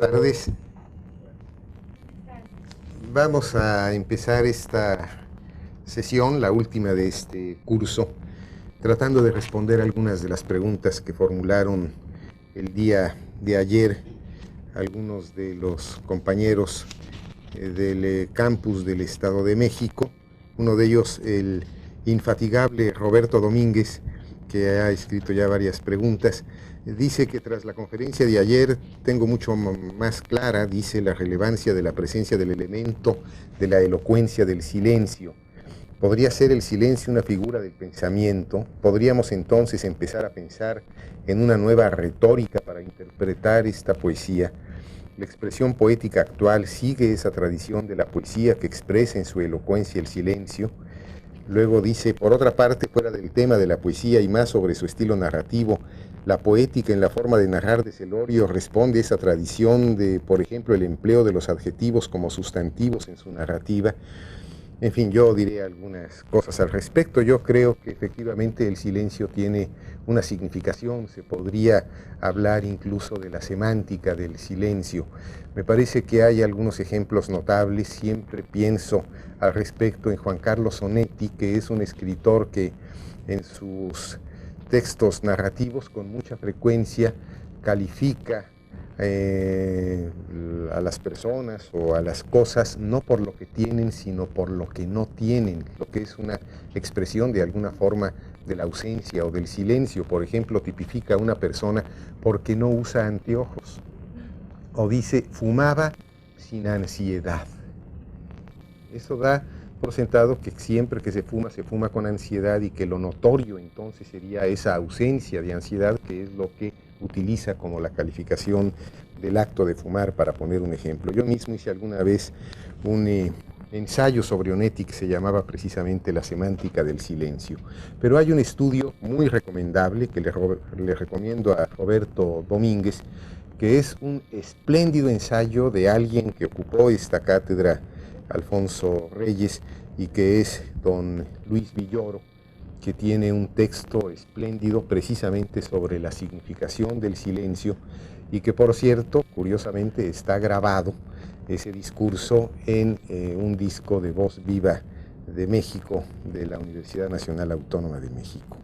tardes. Vamos a empezar esta sesión, la última de este curso, tratando de responder algunas de las preguntas que formularon el día de ayer algunos de los compañeros del campus del Estado de México. Uno de ellos, el infatigable Roberto Domínguez, que ha escrito ya varias preguntas. Dice que tras la conferencia de ayer tengo mucho más clara, dice, la relevancia de la presencia del elemento de la elocuencia del silencio. ¿Podría ser el silencio una figura del pensamiento? ¿Podríamos entonces empezar a pensar en una nueva retórica para interpretar esta poesía? La expresión poética actual sigue esa tradición de la poesía que expresa en su elocuencia el silencio. Luego dice, por otra parte, fuera del tema de la poesía y más sobre su estilo narrativo, la poética en la forma de narrar de Celorio responde a esa tradición de, por ejemplo, el empleo de los adjetivos como sustantivos en su narrativa. En fin, yo diré algunas cosas al respecto. Yo creo que efectivamente el silencio tiene una significación. Se podría hablar incluso de la semántica del silencio. Me parece que hay algunos ejemplos notables. Siempre pienso al respecto en Juan Carlos Onetti, que es un escritor que en sus textos narrativos con mucha frecuencia califica a las personas o a las cosas no por lo que tienen, sino por lo que no tienen, lo que es una expresión de alguna forma de la ausencia o del silencio. Por ejemplo, tipifica a una persona porque no usa anteojos, o dice fumaba sin ansiedad. Eso da por sentado que siempre que se fuma con ansiedad, y que lo notorio entonces sería esa ausencia de ansiedad, que es lo que utiliza como la calificación del acto de fumar, para poner un ejemplo. Yo mismo hice alguna vez un ensayo sobre Onetti que se llamaba precisamente La semántica del silencio. Pero hay un estudio muy recomendable que le recomiendo a Roberto Domínguez, que es un espléndido ensayo de alguien que ocupó esta cátedra, Alfonso Reyes, y que es don Luis Villoro, que tiene un texto espléndido precisamente sobre la significación del silencio, y que, por cierto, curiosamente está grabado ese discurso en un disco de Voz Viva de México, de la Universidad Nacional Autónoma de México.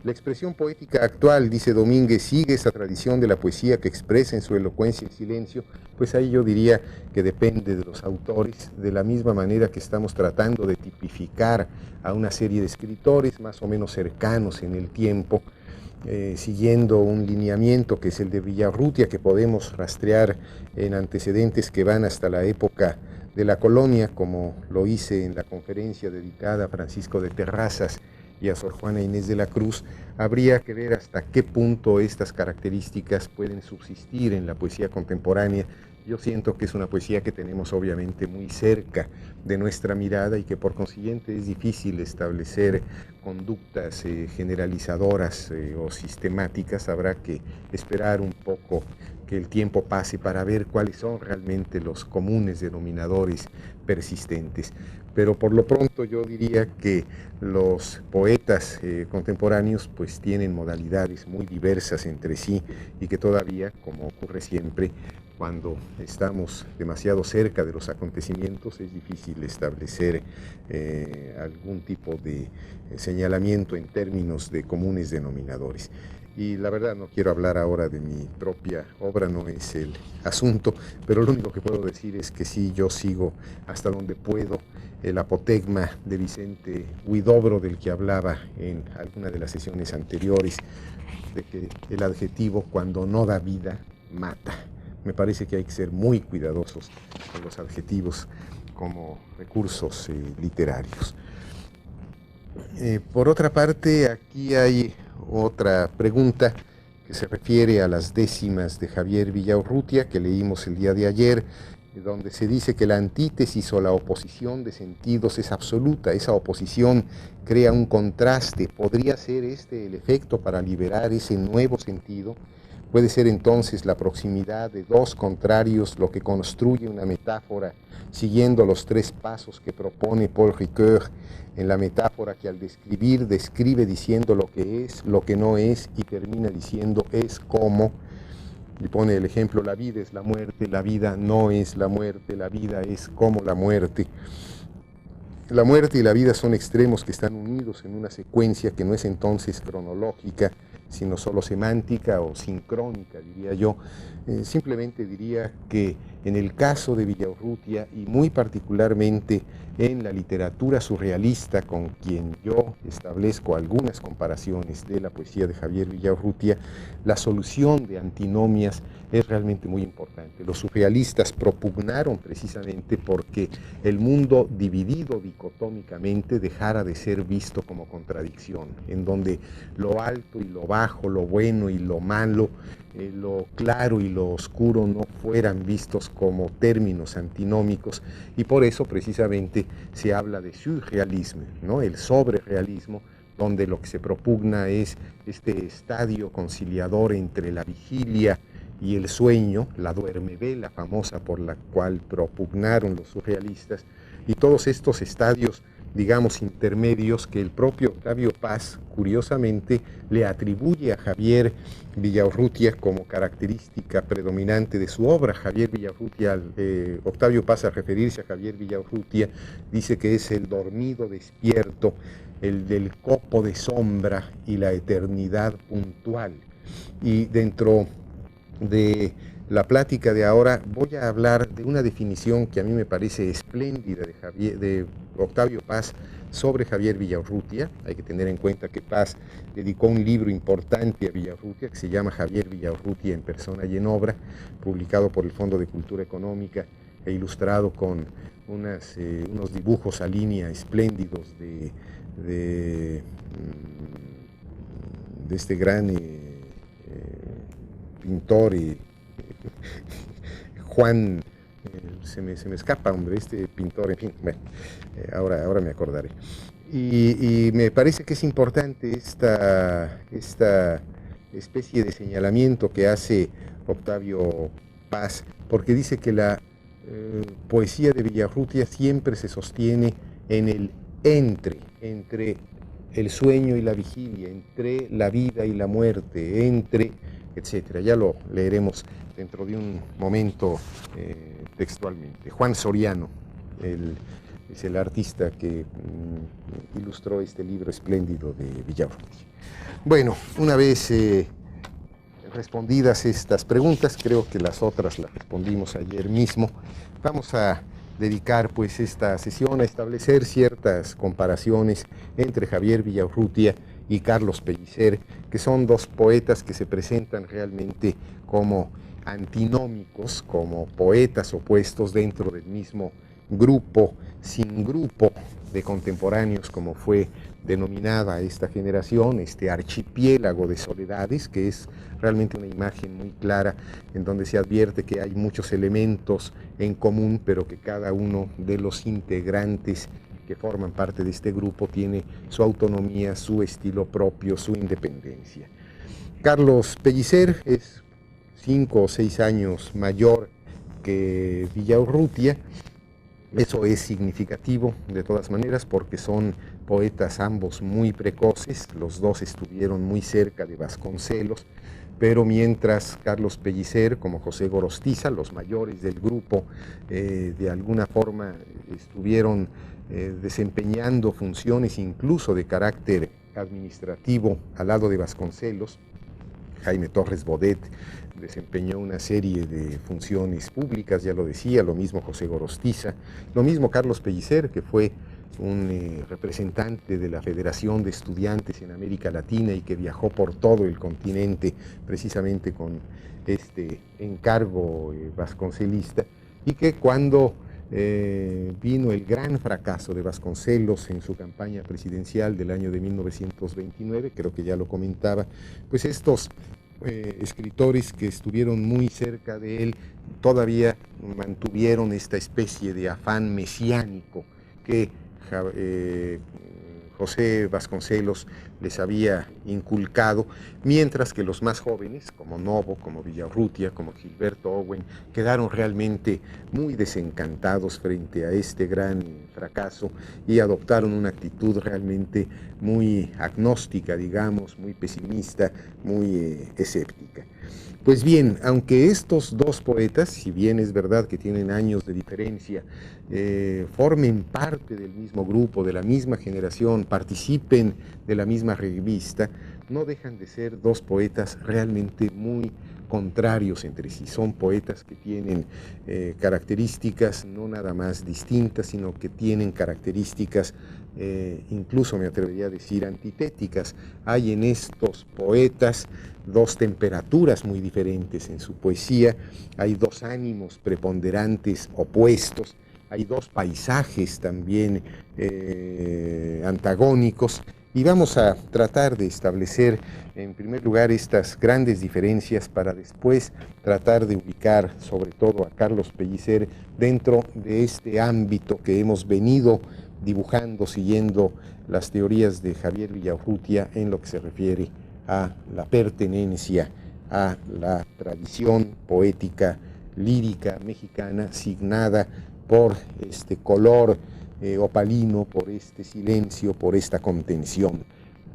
La expresión poética actual, dice Domínguez, sigue esa tradición de la poesía que expresa en su elocuencia el silencio. Pues ahí yo diría que depende de los autores, de la misma manera que estamos tratando de tipificar a una serie de escritores más o menos cercanos en el tiempo, siguiendo un lineamiento que es el de Villarrutia, que podemos rastrear en antecedentes que van hasta la época de la colonia, como lo hice en la conferencia dedicada a Francisco de Terrazas y a Sor Juana Inés de la Cruz. Habría que ver hasta qué punto estas características pueden subsistir en la poesía contemporánea. Yo siento que es una poesía que tenemos obviamente muy cerca de nuestra mirada, y que por consiguiente es difícil establecer conductas generalizadoras o sistemáticas. Habrá que esperar un poco que el tiempo pase para ver cuáles son realmente los comunes denominadores persistentes. Pero por lo pronto yo diría que los poetas contemporáneos pues tienen modalidades muy diversas entre sí, y que todavía, como ocurre siempre, cuando estamos demasiado cerca de los acontecimientos, es difícil establecer algún tipo de señalamiento en términos de comunes denominadores. Y la verdad no quiero hablar ahora de mi propia obra, no es el asunto, pero lo único que puedo decir es que sí, yo sigo hasta donde puedo el apotegma de Vicente Huidobro, del que hablaba en alguna de las sesiones anteriores, de que el adjetivo, cuando no da vida, mata. Me parece que hay que ser muy cuidadosos con los adjetivos como recursos literarios. Por otra parte, aquí hay otra pregunta que se refiere a las décimas de Javier Villaurrutia, que leímos el día de ayer, donde se dice que la antítesis o la oposición de sentidos es absoluta. Esa oposición crea un contraste. ¿Podría ser este el efecto para liberar ese nuevo sentido? Puede ser entonces la proximidad de dos contrarios lo que construye una metáfora, siguiendo los tres pasos que propone Paul Ricoeur en la metáfora, que al describir describe diciendo lo que es, lo que no es, y termina diciendo es como. y pone el ejemplo: la vida es la muerte, la vida no es la muerte, la vida es como la muerte. La muerte y la vida son extremos que están unidos en una secuencia que no es entonces cronológica, sino solo semántica o sincrónica, diría yo. Simplemente diría que en el caso de Villaurrutia, y muy particularmente en la literatura surrealista, con quien yo establezco algunas comparaciones de la poesía de Javier Villaurrutia, la solución de antinomias es realmente muy importante. Los surrealistas propugnaron precisamente porque el mundo dividido dicotómicamente dejara de ser visto como contradicción, en donde lo alto y lo bajo, lo bueno y lo malo, lo claro y lo oscuro no fueran vistos como términos antinómicos, y por eso precisamente se habla de surrealismo, ¿no? El sobrerealismo, donde lo que se propugna es este estadio conciliador entre la vigilia y el sueño, la duermevela famosa por la cual propugnaron los surrealistas, y todos estos estadios, digamos, intermedios que el propio Octavio Paz, curiosamente, le atribuye a Javier Villaurrutia como característica predominante de su obra. Javier Villaurrutia, Octavio Paz, al referirse a Javier Villaurrutia, dice que es el dormido despierto, el del copo de sombra y la eternidad puntual. Y dentro de la plática de ahora voy a hablar de una definición que a mí me parece espléndida de Octavio Paz sobre Javier Villaurrutia. Hay que tener en cuenta que Paz dedicó un libro importante a Villaurrutia que se llama Javier Villaurrutia en persona y en obra, publicado por el Fondo de Cultura Económica e ilustrado con unos dibujos a línea espléndidos de este gran pintor Juan, se me escapa, hombre, este pintor, en fin, bueno, ahora me acordaré. Y me parece que es importante esta especie de señalamiento que hace Octavio Paz, porque dice que la poesía de Villaurrutia siempre se sostiene en el entre el sueño y la vigilia, entre la vida y la muerte, etcétera. Ya lo leeremos dentro de un momento textualmente. Juan Soriano es el artista que ilustró este libro espléndido de Villaurrutia. Bueno, una vez respondidas estas preguntas, creo que las otras las respondimos ayer mismo, vamos a dedicar pues esta sesión a establecer ciertas comparaciones entre Javier Villaurrutia y Carlos Pellicer, que son dos poetas que se presentan realmente como antinómicos, como poetas opuestos dentro del mismo grupo, sin grupo de contemporáneos, como fue denominada esta generación, este archipiélago de soledades, que es realmente una imagen muy clara en donde se advierte que hay muchos elementos en común, pero que cada uno de los integrantes que forman parte de este grupo tiene su autonomía, su estilo propio, su independencia. Carlos Pellicer es 5 o 6 años mayor que Villaurrutia. Eso es significativo de todas maneras porque son poetas ambos muy precoces, los dos estuvieron muy cerca de Vasconcelos, pero mientras Carlos Pellicer como José Gorostiza, los mayores del grupo, de alguna forma estuvieron desempeñando funciones incluso de carácter administrativo al lado de Vasconcelos. Jaime Torres Bodet desempeñó una serie de funciones públicas, ya lo decía, lo mismo José Gorostiza, lo mismo Carlos Pellicer, que fue un representante de la Federación de Estudiantes en América Latina y que viajó por todo el continente precisamente con este encargo vasconcelista, y que cuando vino el gran fracaso de Vasconcelos en su campaña presidencial del año de 1929, creo que ya lo comentaba, pues estos escritores que estuvieron muy cerca de él todavía mantuvieron esta especie de afán mesiánico que José Vasconcelos les había inculcado, mientras que los más jóvenes, como Novo, como Villaurrutia, como Gilberto Owen, quedaron realmente muy desencantados frente a este gran fracaso y adoptaron una actitud realmente muy agnóstica, digamos, muy pesimista, muy escéptica. Pues bien, aunque estos dos poetas, si bien es verdad que tienen años de diferencia, formen parte del mismo grupo, de la misma generación, participen de la misma revista, no dejan de ser dos poetas realmente muy contrarios entre sí. Son poetas que tienen características no nada más distintas, sino que tienen características, incluso me atrevería a decir, antitéticas. Hay en estos poetas dos temperaturas muy diferentes en su poesía, hay dos ánimos preponderantes opuestos, hay dos paisajes también antagónicos, y vamos a tratar de establecer en primer lugar estas grandes diferencias para después tratar de ubicar sobre todo a Carlos Pellicer dentro de este ámbito que hemos venido dibujando siguiendo las teorías de Javier Villaurrutia en lo que se refiere a la pertenencia a la tradición poética lírica mexicana signada por este color opalino, por este silencio, por esta contención.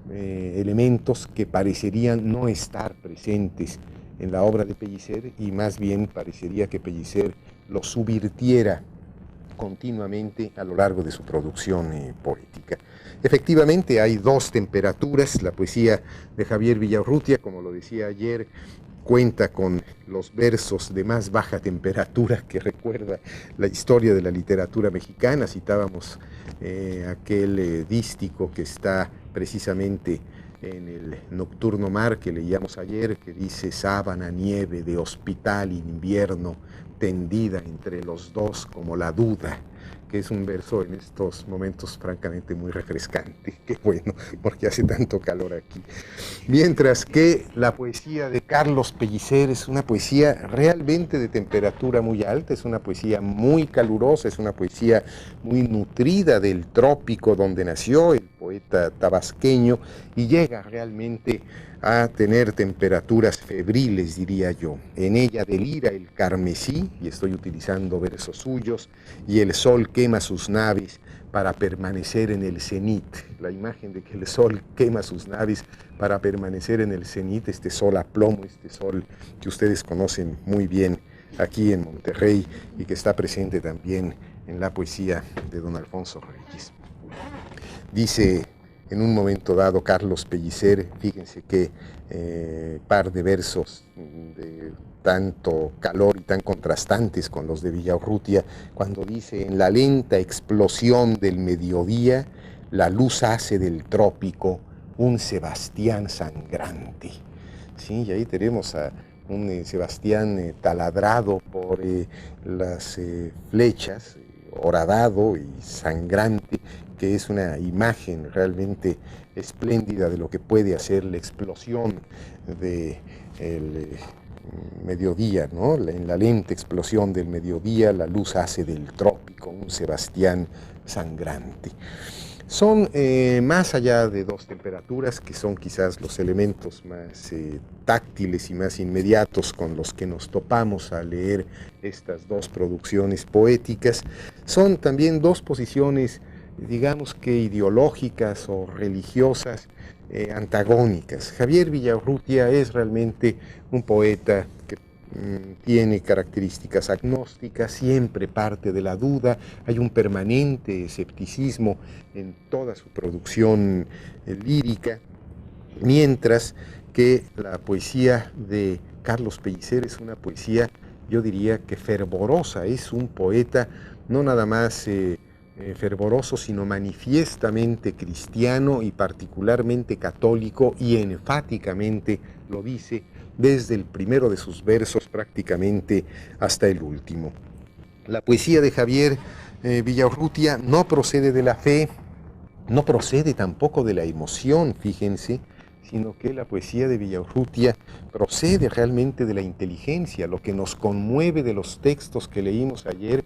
Elementos que parecerían no estar presentes en la obra de Pellicer y más bien parecería que Pellicer lo subvirtiera continuamente a lo largo de su producción poética. Efectivamente, hay dos temperaturas. La poesía de Javier Villaurrutia, como lo decía ayer, cuenta con los versos de más baja temperatura que recuerda la historia de la literatura mexicana. Citábamos aquel dístico que está precisamente en el Nocturno Mar que leíamos ayer, que dice: sábana nieve de hospital invierno, tendida entre los dos como la duda, que es un verso en estos momentos francamente muy refrescante. Qué bueno, porque hace tanto calor aquí. Mientras que la poesía de Carlos Pellicer es una poesía realmente de temperatura muy alta, es una poesía muy calurosa, es una poesía muy nutrida del trópico donde nació el poeta tabasqueño, y llega realmente a tener temperaturas febriles, diría yo. En ella delira el carmesí, y estoy utilizando versos suyos, y el sol quema sus naves para permanecer en el cenit. La imagen de que el sol quema sus naves para permanecer en el cenit, este sol a plomo, este sol que ustedes conocen muy bien aquí en Monterrey y que está presente también en la poesía de don Alfonso Reyes. Dice en un momento dado Carlos Pellicer, fíjense qué par de versos de tanto calor y tan contrastantes con los de Villaurrutia, cuando dice: en la lenta explosión del mediodía, la luz hace del trópico un Sebastián sangrante. Sí, y ahí tenemos a un Sebastián taladrado por las flechas, horadado y sangrante, que es una imagen realmente espléndida de lo que puede hacer la explosión del mediodía, ¿no? En la lenta explosión del mediodía, la luz hace del trópico un Sebastián sangrante. Son más allá de dos temperaturas, que son quizás los elementos más táctiles y más inmediatos con los que nos topamos al leer estas dos producciones poéticas, son también dos posiciones, digamos que ideológicas o religiosas, antagónicas. Javier Villaurrutia es realmente un poeta que tiene características agnósticas, siempre parte de la duda, hay un permanente escepticismo en toda su producción lírica, mientras que la poesía de Carlos Pellicer es una poesía, yo diría que fervorosa, es un poeta no nada más fervoroso, sino manifiestamente cristiano y particularmente católico, y enfáticamente lo dice desde el primero de sus versos prácticamente hasta el último. La poesía de Javier Villaurrutia no procede de la fe, no procede tampoco de la emoción, fíjense, sino que la poesía de Villaurrutia procede realmente de la inteligencia. Lo que nos conmueve de los textos que leímos ayer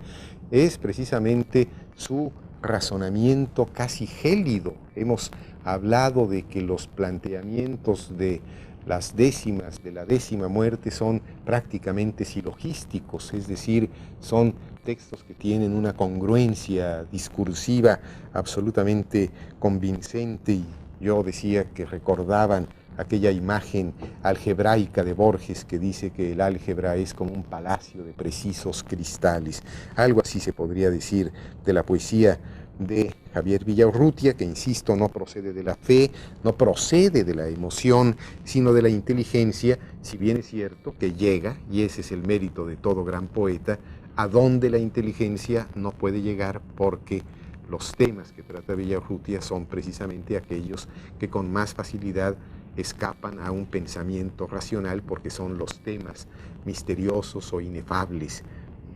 es precisamente su razonamiento casi gélido. Hemos hablado de que los planteamientos de las décimas, de la décima muerte, son prácticamente silogísticos, es decir, son textos que tienen una congruencia discursiva absolutamente convincente, y yo decía que recordaban aquella imagen algebraica de Borges que dice que el álgebra es como un palacio de precisos cristales. Algo así se podría decir de la poesía de Javier Villaurrutia, que insisto, no procede de la fe, no procede de la emoción, sino de la inteligencia, si bien es cierto que llega, y ese es el mérito de todo gran poeta, a donde la inteligencia no puede llegar porque los temas que trata Villaurrutia son precisamente aquellos que con más facilidad escapan a un pensamiento racional porque son los temas misteriosos o inefables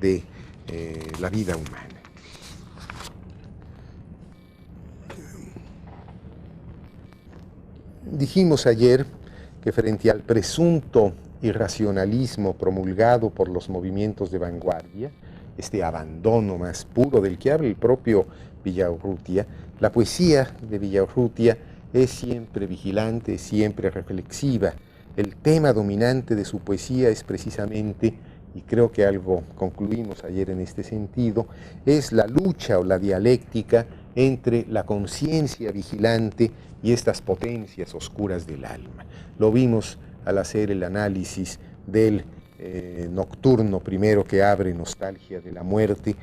de la vida humana. Dijimos ayer que frente al presunto irracionalismo promulgado por los movimientos de vanguardia, este abandono más puro del que habla el propio Villaurrutia, la poesía de Villaurrutia es siempre vigilante, siempre reflexiva. El tema dominante de su poesía es precisamente, y creo que algo concluimos ayer en este sentido, es la lucha o la dialéctica entre la conciencia vigilante y estas potencias oscuras del alma. Lo vimos al hacer el análisis del nocturno primero que abre Nostalgia de la muerte,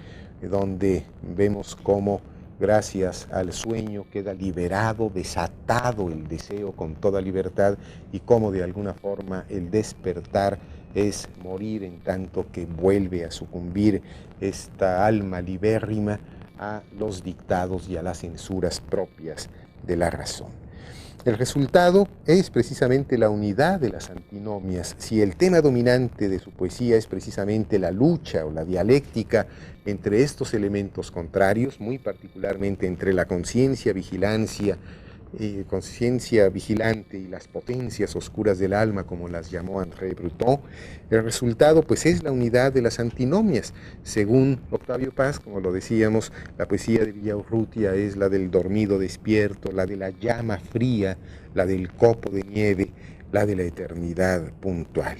donde vemos cómo gracias al sueño queda liberado, desatado el deseo con toda libertad y cómo de alguna forma el despertar es morir en tanto que vuelve a sucumbir esta alma libérrima a los dictados y a las censuras propias de la razón. El resultado es precisamente la unidad de las antinomias. Si el tema dominante de su poesía es precisamente la lucha o la dialéctica entre estos elementos contrarios, muy particularmente entre la conciencia vigilante y las potencias oscuras del alma, como las llamó André Breton, el resultado pues es la unidad de las antinomias. Según Octavio Paz, como lo decíamos, la poesía de Villaurrutia es la del dormido despierto, la de la llama fría, la del copo de nieve, la de la eternidad puntual.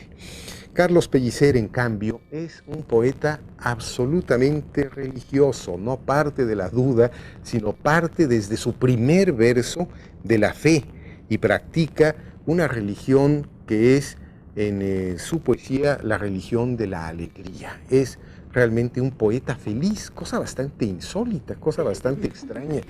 Carlos Pellicer, en cambio, es un poeta absolutamente religioso, no parte de la duda, sino parte desde su primer verso de la fe y practica una religión que es en su poesía la religión de la alegría. Es realmente un poeta feliz, cosa bastante insólita, cosa bastante extraña.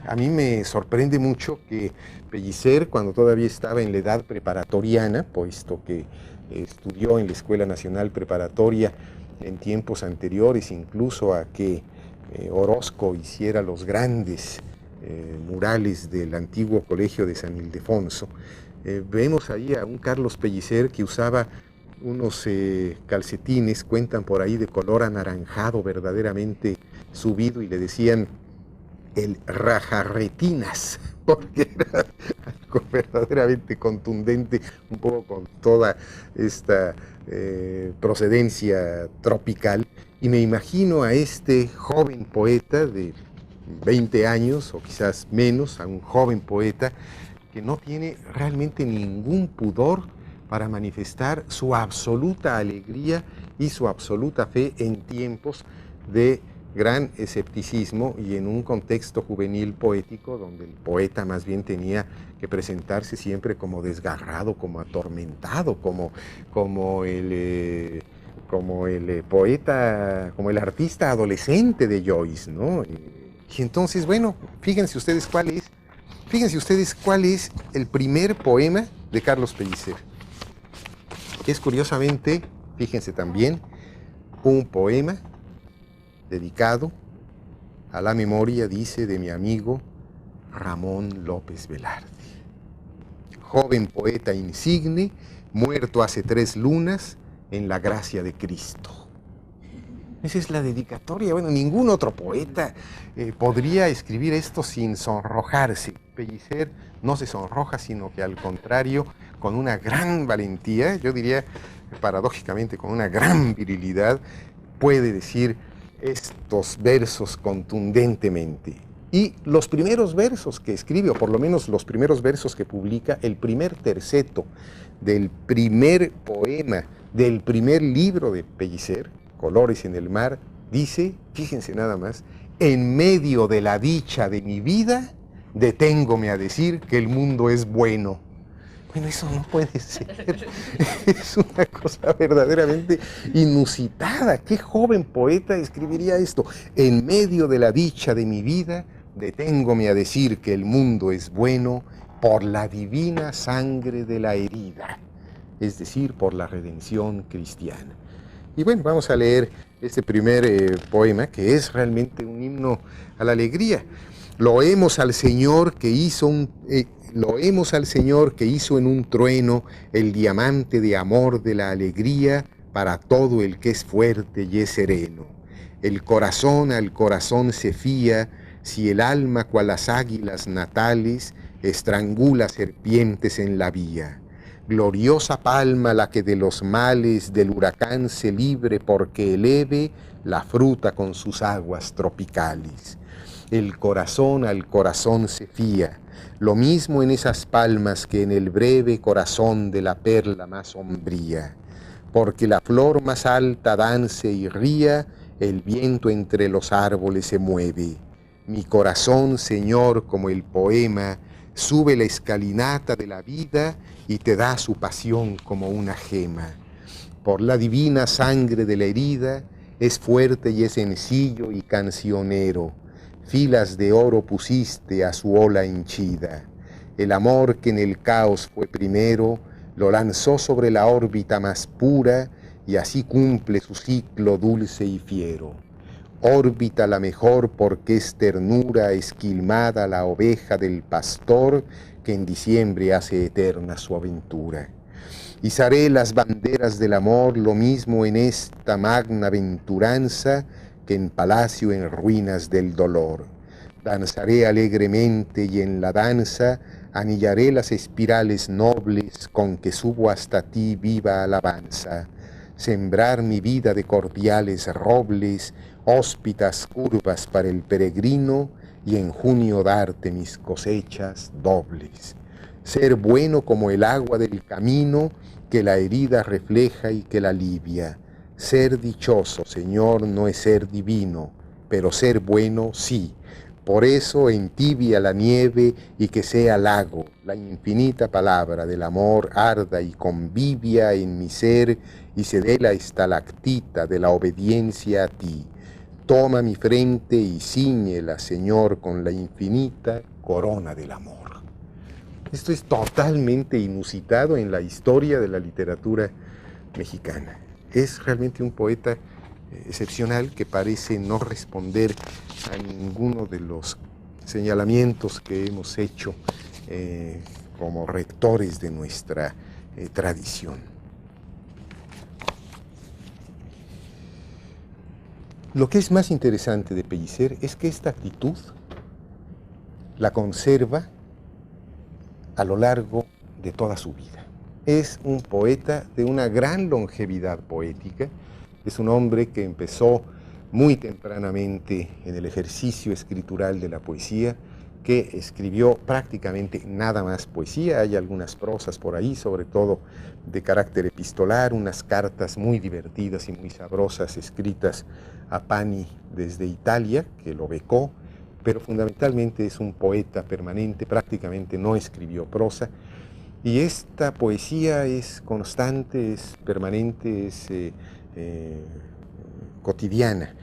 A mí me sorprende mucho que Pellicer, cuando todavía estaba en la edad preparatoriana, puesto que estudió en la Escuela Nacional Preparatoria en tiempos anteriores, incluso a que Orozco hiciera los grandes murales del antiguo colegio de San Ildefonso. Vemos ahí a un Carlos Pellicer que usaba unos calcetines, cuentan por ahí, de color anaranjado verdaderamente subido, y le decían el rajarretinas, porque era algo verdaderamente contundente, un poco con toda esta procedencia tropical. Y me imagino a este joven poeta de 20 años, o quizás menos, a un joven poeta que no tiene realmente ningún pudor para manifestar su absoluta alegría y su absoluta fe en tiempos de gran escepticismo y en un contexto juvenil poético donde el poeta más bien tenía que presentarse siempre como desgarrado, como atormentado, como el poeta, como el artista adolescente de Joyce, ¿no? Y entonces, bueno, fíjense ustedes cuál es el primer poema de Carlos Pellicer. Es curiosamente, fíjense también, un poema dedicado a la memoria, dice, de mi amigo Ramón López Velarde. Joven poeta insigne, muerto hace 3 lunas en la gracia de Cristo. Esa es la dedicatoria. Bueno, ningún otro poeta podría escribir esto sin sonrojarse. Pellicer no se sonroja, sino que al contrario, con una gran valentía, yo diría paradójicamente con una gran virilidad, puede decir estos versos contundentemente. Y los primeros versos que escribe, o por lo menos los primeros versos que publica, el primer terceto del primer poema del primer libro de Pellicer, Colores en el mar, dice, fíjense nada más, en medio de la dicha de mi vida, deténgome a decir que el mundo es bueno. Bueno, eso no puede ser. Es una cosa verdaderamente inusitada. ¿Qué joven poeta escribiría esto? En medio de la dicha de mi vida, deténgome a decir que el mundo es bueno por la divina sangre de la herida, es decir, por la redención cristiana. Y bueno, vamos a leer este primer poema, que es realmente un himno a la alegría. Loemos al Señor que hizo Loemos al Señor que hizo en un trueno el diamante de amor de la alegría para todo el que es fuerte y es sereno. El corazón al corazón se fía, si el alma cual las águilas natales estrangula serpientes en la vía. Gloriosa palma la que de los males del huracán se libre porque eleve la fruta con sus aguas tropicales. El corazón al corazón se fía, lo mismo en esas palmas que en el breve corazón de la perla más sombría. Porque la flor más alta dance y ría, el viento entre los árboles se mueve. Mi corazón, Señor, como el poema, sube la escalinata de la vida y te da su pasión como una gema. Por la divina sangre de la herida, es fuerte y es sencillo y cancionero. Filas de oro pusiste a su ola henchida. El amor que en el caos fue primero, lo lanzó sobre la órbita más pura y así cumple su ciclo dulce y fiero. Órbita la mejor porque es ternura esquilmada la oveja del pastor que en diciembre hace eterna su aventura. Izaré las banderas del amor lo mismo en esta magna aventuranza que en palacio en ruinas del dolor. Danzaré alegremente y en la danza anillaré las espirales nobles con que subo hasta ti viva alabanza. Sembrar mi vida de cordiales robles, hóspitas curvas para el peregrino y en junio darte mis cosechas dobles. Ser bueno como el agua del camino que la herida refleja y que la alivia. Ser dichoso, Señor, no es ser divino, pero ser bueno sí. Por eso entibia la nieve y que sea lago, la infinita palabra del amor arda y convivia en mi ser y se dé la estalactita de la obediencia a ti. Toma mi frente y ciñela, Señor, con la infinita corona del amor. Esto es totalmente inusitado en la historia de la literatura mexicana. Es realmente un poeta excepcional que parece no responder a ninguno de los señalamientos que hemos hecho como rectores de nuestra tradición. Lo que es más interesante de Pellicer es que esta actitud la conserva a lo largo de toda su vida. Es un poeta de una gran longevidad poética, es un hombre que empezó muy tempranamente en el ejercicio escritural de la poesía, que escribió prácticamente nada más poesía, hay algunas prosas por ahí, sobre todo de carácter epistolar, unas cartas muy divertidas y muy sabrosas escritas a Pani desde Italia, que lo becó, pero fundamentalmente es un poeta permanente, prácticamente no escribió prosa, y esta poesía es constante, es permanente, es cotidiana.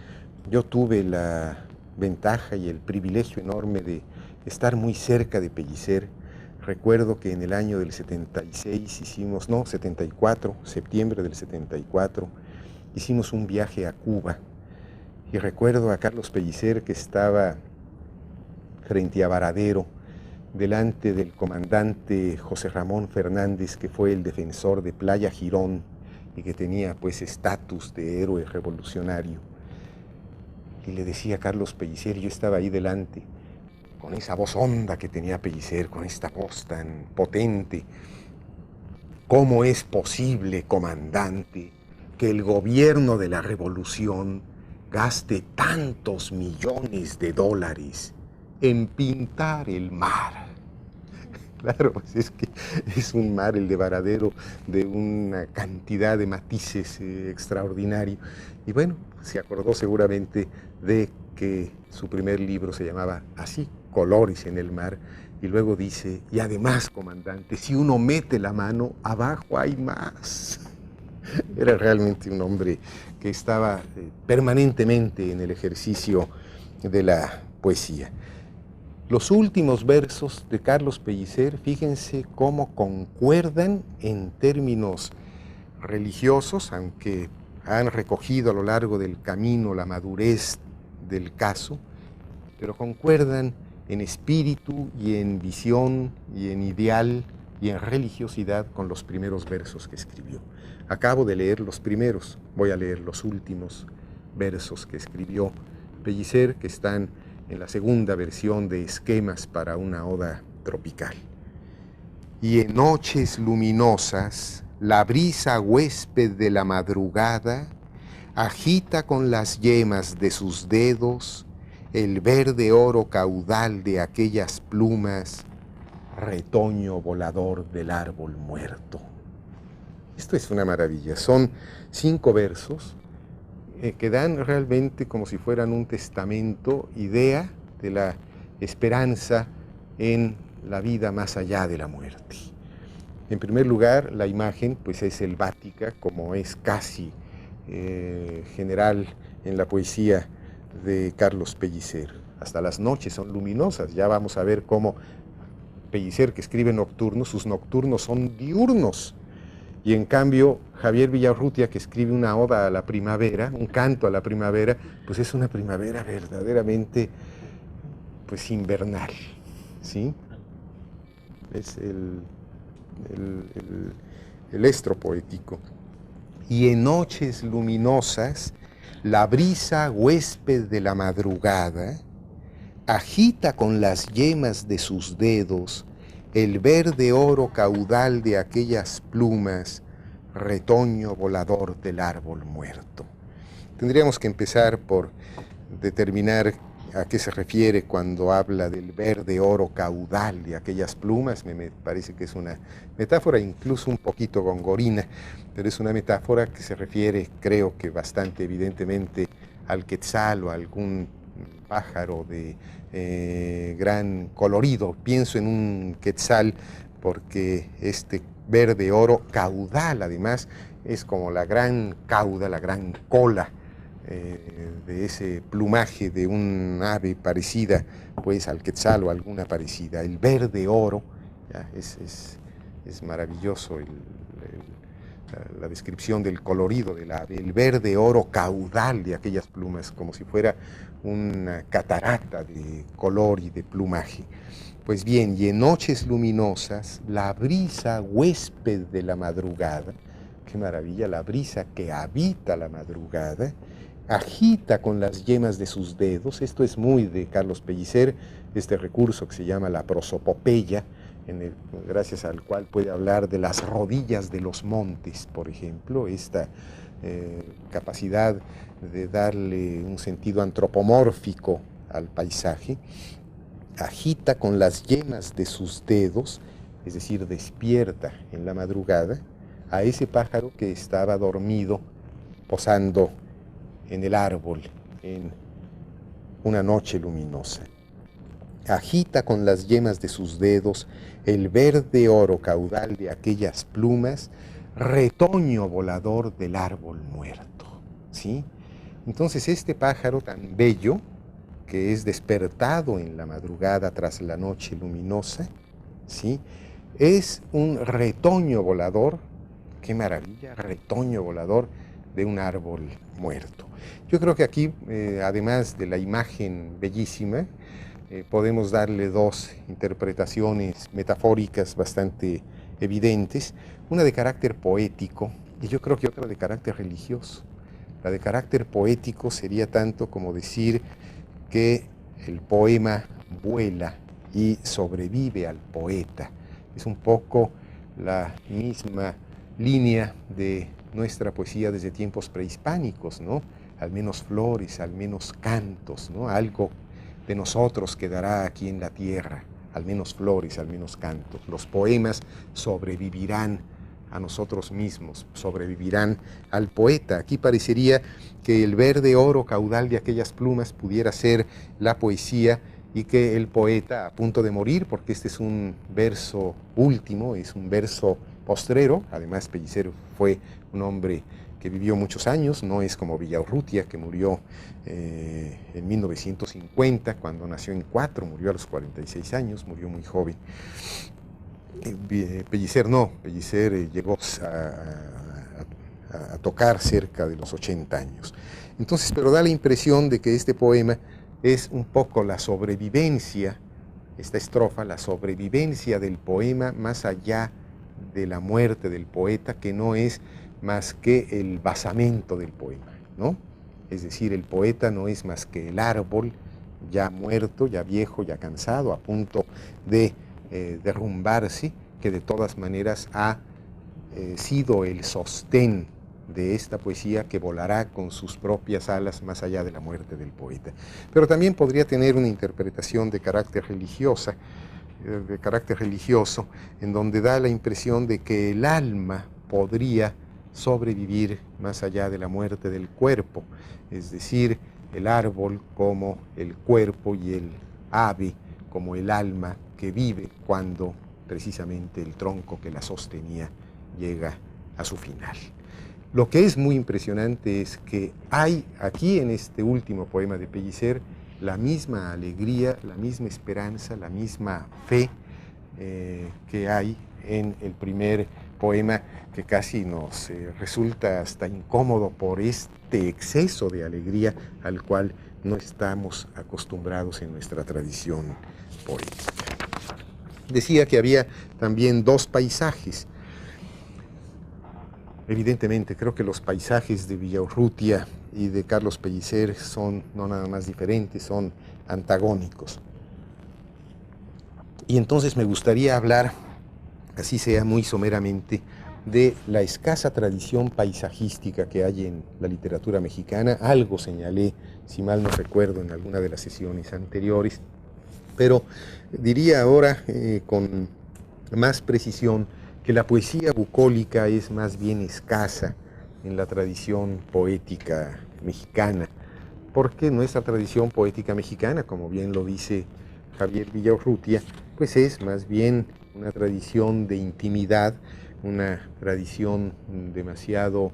Yo tuve la ventaja y el privilegio enorme de estar muy cerca de Pellicer. Recuerdo que en el año del 76 74, septiembre del 74, hicimos un viaje a Cuba, y recuerdo a Carlos Pellicer que estaba frente a Varadero, delante del comandante José Ramón Fernández, que fue el defensor de Playa Girón y que tenía pues estatus de héroe revolucionario. Y le decía a Carlos Pellicer, yo estaba ahí delante, con esa voz honda que tenía Pellicer, con esta voz tan potente: ¿cómo es posible, comandante, que el gobierno de la revolución gaste tantos millones de dólares en pintar el mar? Claro, pues es que es un mar, el de Varadero, de una cantidad de matices extraordinario. Y bueno, se acordó seguramente de que su primer libro se llamaba así, colores en el mar, y luego dice, y además, comandante, si uno mete la mano, abajo hay más. Era realmente un hombre que estaba permanentemente en el ejercicio de la poesía. Los últimos versos de Carlos Pellicer, fíjense cómo concuerdan en términos religiosos, aunque han recogido a lo largo del camino la madurez del caso, pero concuerdan en espíritu y en visión y en ideal y en religiosidad con los primeros versos que escribió. Acabo de leer los primeros, voy a leer los últimos versos que escribió Pellicer, que están en la segunda versión de Esquemas para una oda tropical. Y en noches luminosas, la brisa huésped de la madrugada agita con las yemas de sus dedos el verde oro caudal de aquellas plumas, retoño volador del árbol muerto. Esto es una maravilla. Son 5 versos que dan realmente como si fueran un testamento, idea de la esperanza en la vida más allá de la muerte. En primer lugar, la imagen pues es selvática, como es casi general en la poesía de Carlos Pellicer. Hasta las noches son luminosas. Ya vamos a ver cómo Pellicer, que escribe nocturnos, sus nocturnos son diurnos. Y en cambio, Javier Villaurrutia, que escribe una oda a la primavera, un canto a la primavera, pues es una primavera verdaderamente pues invernal, ¿sí? Es el estro poético. Y en noches luminosas, la brisa huésped de la madrugada agita con las yemas de sus dedos el verde oro caudal de aquellas plumas, retoño volador del árbol muerto. Tendríamos que empezar por determinar a qué se refiere cuando habla del verde oro caudal de aquellas plumas. Me parece que es una metáfora incluso un poquito gongorina, pero es una metáfora que se refiere, creo que bastante evidentemente, al quetzal o a algún pájaro de gran colorido. Pienso en un quetzal porque este verde oro caudal además es como la gran cauda, la gran cola de ese plumaje de un ave parecida pues al quetzal o alguna parecida. El verde oro, ¿ya? Es maravilloso la descripción del colorido del ave, el verde oro caudal de aquellas plumas, como si fuera una catarata de color y de plumaje. Pues bien, y en noches luminosas, la brisa huésped de la madrugada, qué maravilla, la brisa que habita la madrugada, agita con las yemas de sus dedos. Esto es muy de Carlos Pellicer, este recurso que se llama la prosopopeya, gracias al cual puede hablar de las rodillas de los montes, por ejemplo, esta capacidad de darle un sentido antropomórfico al paisaje. Agita con las yemas de sus dedos, es decir, despierta en la madrugada a ese pájaro que estaba dormido, posando en el árbol en una noche luminosa. Agita con las yemas de sus dedos el verde oro caudal de aquellas plumas, retoño volador del árbol muerto, ¿sí? Entonces este pájaro tan bello, que es despertado en la madrugada tras la noche luminosa, ¿sí?, es un retoño volador, qué maravilla, retoño volador de un árbol muerto. Yo creo que aquí, además de la imagen bellísima, podemos darle 2 interpretaciones metafóricas bastante evidentes, una de carácter poético y yo creo que otra de carácter religioso. La de carácter poético sería tanto como decir que el poema vuela y sobrevive al poeta. Es un poco la misma línea de nuestra poesía desde tiempos prehispánicos, ¿no? Al menos flores, al menos cantos, ¿no? Algo de nosotros quedará aquí en la tierra, al menos flores, al menos cantos. Los poemas sobrevivirán a nosotros mismos, sobrevivirán al poeta. Aquí parecería que el verde oro caudal de aquellas plumas pudiera ser la poesía y que el poeta, a punto de morir, porque este es un verso último, es un verso postrero, además Pellicer fue un hombre que vivió muchos años, no es como Villaurrutia, que murió en 1950, cuando nació en 4, murió a los 46 años, murió muy joven. Pellicer no, Pellicer llegó a tocar cerca de los 80 años. Entonces, pero da la impresión de que este poema es un poco la sobrevivencia, esta estrofa, la sobrevivencia del poema más allá de la muerte del poeta, que no es más que el basamento del poema, ¿no? Es decir, el poeta no es más que el árbol ya muerto, ya viejo, ya cansado, a punto de derrumbarse, que de todas maneras ha sido el sostén de esta poesía que volará con sus propias alas más allá de la muerte del poeta. Pero también podría tener una interpretación de carácter religioso, en donde da la impresión de que el alma podría sobrevivir más allá de la muerte del cuerpo, es decir, el árbol como el cuerpo y el ave como el alma que vive cuando precisamente el tronco que la sostenía llega a su final. Lo que es muy impresionante es que hay aquí en este último poema de Pellicer la misma alegría, la misma esperanza, la misma fe que hay en el primer poema, que casi nos resulta hasta incómodo por este exceso de alegría al cual no estamos acostumbrados en nuestra tradición poética. Decía que había también dos paisajes. Evidentemente, creo que los paisajes de Villaurrutia y de Carlos Pellicer son no nada más diferentes, son antagónicos. Y entonces me gustaría hablar, así sea muy someramente, de la escasa tradición paisajística que hay en la literatura mexicana. Algo señalé, si mal no recuerdo, en alguna de las sesiones anteriores, pero diría ahora con más precisión que la poesía bucólica es más bien escasa en la tradición poética mexicana, porque nuestra tradición poética mexicana, como bien lo dice Javier Villaurrutia, pues es más bien una tradición de intimidad, una tradición demasiado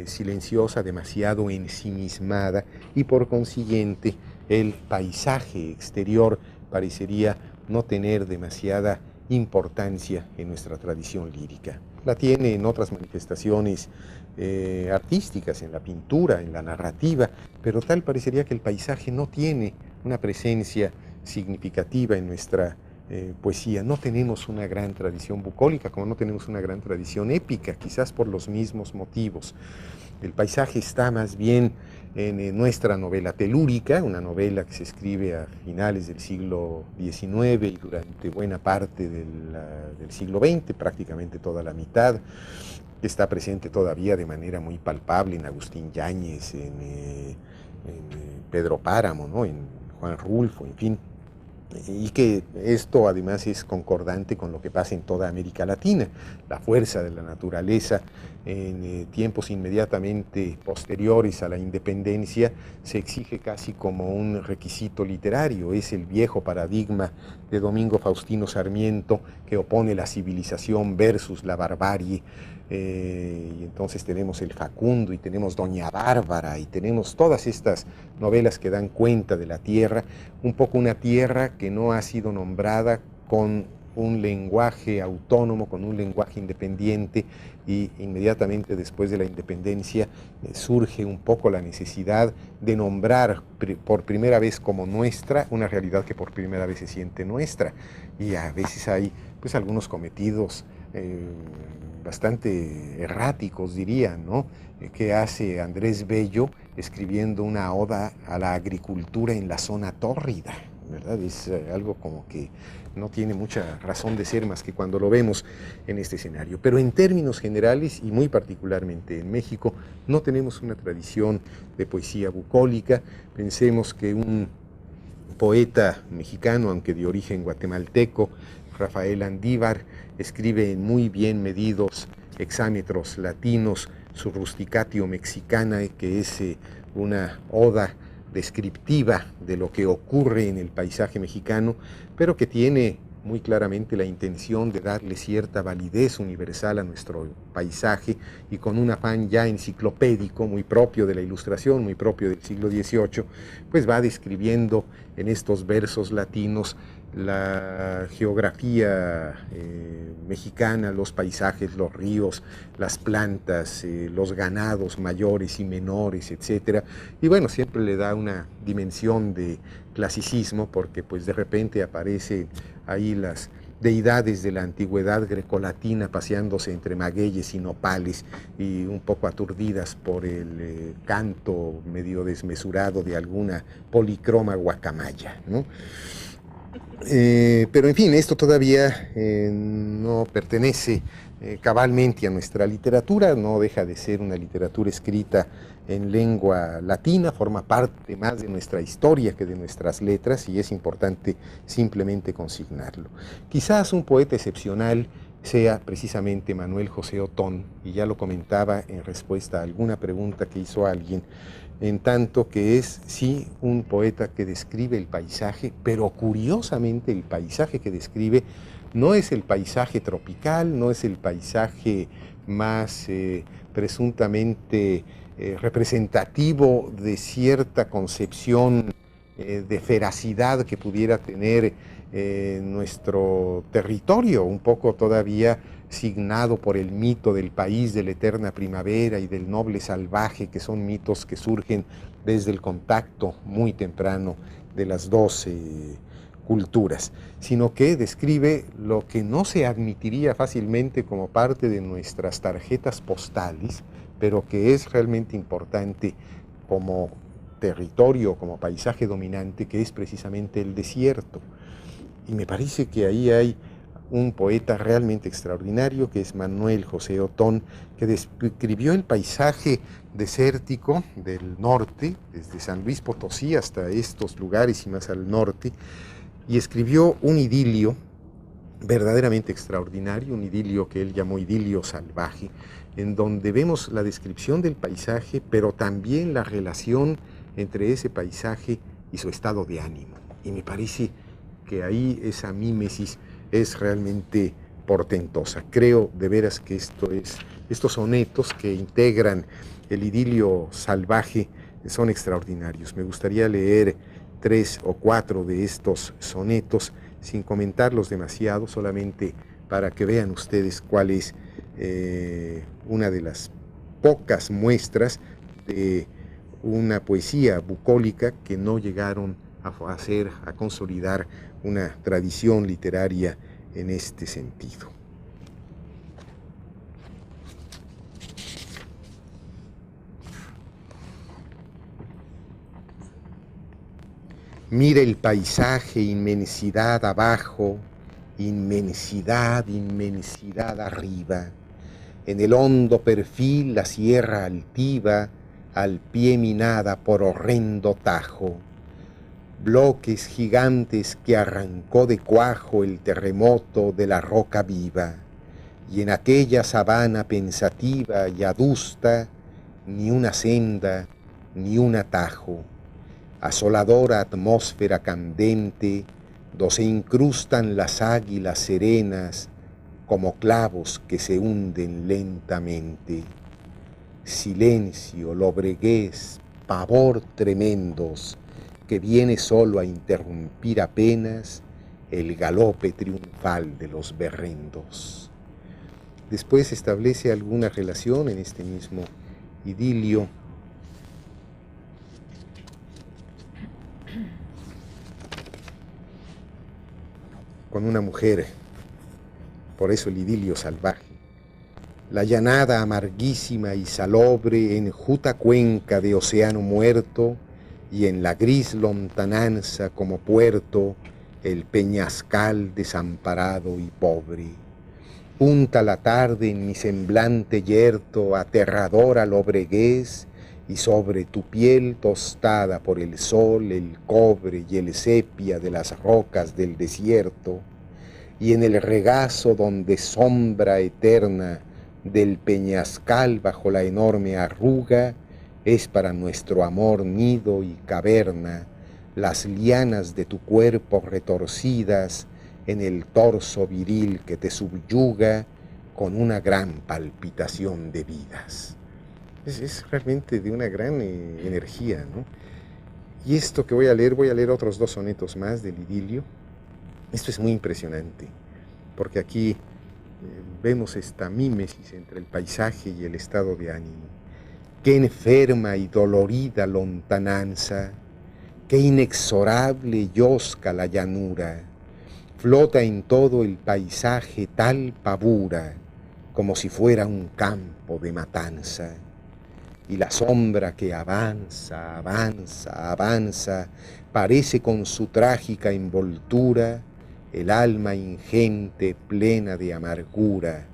silenciosa, demasiado ensimismada, y por consiguiente el paisaje exterior parecería no tener demasiada importancia en nuestra tradición lírica. La tiene en otras manifestaciones artísticas, en la pintura, en la narrativa, pero tal parecería que el paisaje no tiene una presencia significativa en nuestra poesía. No tenemos una gran tradición bucólica, como no tenemos una gran tradición épica, quizás por los mismos motivos. El paisaje está más bien en nuestra novela telúrica, una novela que se escribe a finales del siglo XIX y durante buena parte del siglo XX, prácticamente toda la mitad, que está presente todavía de manera muy palpable en Agustín Yáñez, en Pedro Páramo, ¿no? En Juan Rulfo, en fin. Y que esto además es concordante con lo que pasa en toda América Latina. La fuerza de la naturaleza en tiempos inmediatamente posteriores a la independencia se exige casi como un requisito literario. Es el viejo paradigma de Domingo Faustino Sarmiento que opone la civilización versus la barbarie. Y entonces tenemos el Facundo y tenemos Doña Bárbara y tenemos todas estas novelas que dan cuenta de la tierra, un poco una tierra que no ha sido nombrada con un lenguaje autónomo, con un lenguaje independiente, y inmediatamente después de la independencia surge un poco la necesidad de nombrar por primera vez como nuestra una realidad que por primera vez se siente nuestra, y a veces hay pues algunos cometidos bastante erráticos, diría, ¿no? Que hace Andrés Bello escribiendo una oda a la agricultura en la zona tórrida, ¿verdad? Es algo como que no tiene mucha razón de ser más que cuando lo vemos en este escenario. Pero en términos generales, y muy particularmente en México, no tenemos una tradición de poesía bucólica. Pensemos que un poeta mexicano, aunque de origen guatemalteco, Rafael Andívar, escribe en muy bien medidos hexámetros latinos su Rusticatio Mexicana, que es una oda descriptiva de lo que ocurre en el paisaje mexicano, pero que tiene muy claramente la intención de darle cierta validez universal a nuestro paisaje y con un afán ya enciclopédico, muy propio de la Ilustración, muy propio del siglo XVIII, pues va describiendo en estos versos latinos la geografía mexicana, los paisajes, los ríos, las plantas, los ganados mayores y menores, etcétera. Y bueno, siempre le da una dimensión de clasicismo porque pues de repente aparecen ahí las deidades de la antigüedad grecolatina paseándose entre magueyes y nopales y un poco aturdidas por el canto medio desmesurado de alguna policroma guacamaya, ¿no? Pero en fin, esto todavía no pertenece cabalmente a nuestra literatura, no deja de ser una literatura escrita en lengua latina, forma parte más de nuestra historia que de nuestras letras y es importante simplemente consignarlo. Quizás un poeta excepcional sea precisamente Manuel José Otón, y ya lo comentaba en respuesta a alguna pregunta que hizo alguien, en tanto que es, sí, un poeta que describe el paisaje, pero curiosamente el paisaje que describe no es el paisaje tropical, no es el paisaje más presuntamente representativo de cierta concepción de feracidad que pudiera tener nuestro territorio, un poco todavía signado por el mito del país de la eterna primavera y del noble salvaje, que son mitos que surgen desde el contacto muy temprano de las dos culturas, sino que describe lo que no se admitiría fácilmente como parte de nuestras tarjetas postales, pero que es realmente importante como territorio, como paisaje dominante, que es precisamente el desierto. Y me parece que ahí hay un poeta realmente extraordinario, que es Manuel José Otón, que describió el paisaje desértico del norte, desde San Luis Potosí hasta estos lugares y más al norte, y escribió un idilio verdaderamente extraordinario, un idilio que él llamó idilio salvaje, en donde vemos la descripción del paisaje, pero también la relación entre ese paisaje y su estado de ánimo. Y me parece que ahí esa mímesis es realmente portentosa. Creo de veras que estos sonetos que integran el idilio salvaje son extraordinarios. Me gustaría leer 3 o 4 de estos sonetos sin comentarlos demasiado, solamente para que vean ustedes cuál es una de las pocas muestras de una poesía bucólica que no llegaron a consolidar una tradición literaria en este sentido. Mira el paisaje, inmensidad abajo, inmensidad, inmensidad arriba. En el hondo perfil la sierra altiva, al pie minada por horrendo tajo. Bloques gigantes que arrancó de cuajo el terremoto de la roca viva. Y en aquella sabana pensativa y adusta, ni una senda, ni un atajo. Asoladora atmósfera candente, do se incrustan las águilas serenas como clavos que se hunden lentamente. Silencio, lobreguez, pavor tremendos, que viene solo a interrumpir apenas el galope triunfal de los berrendos. Después establece alguna relación en este mismo idilio con una mujer, por eso el idilio salvaje. La llanada amarguísima y salobre enjuta cuenca de océano muerto, y en la gris lontananza como puerto el peñascal desamparado y pobre. Punta la tarde en mi semblante yerto, aterradora lobreguez, y sobre tu piel tostada por el sol el cobre y el sepia de las rocas del desierto, y en el regazo donde sombra eterna del peñascal bajo la enorme arruga, es para nuestro amor nido y caverna, las lianas de tu cuerpo retorcidas en el torso viril que te subyuga con una gran palpitación de vidas. Es realmente de una gran energía, ¿no? Y esto que voy a leer otros 2 sonetos más del idilio. Esto es muy impresionante, porque aquí vemos esta mímesis entre el paisaje y el estado de ánimo. Qué enferma y dolorida lontananza, qué inexorable yosca la llanura, flota en todo el paisaje tal pavura, como si fuera un campo de matanza. Y la sombra que avanza, avanza, avanza, parece con su trágica envoltura el alma ingente plena de amargura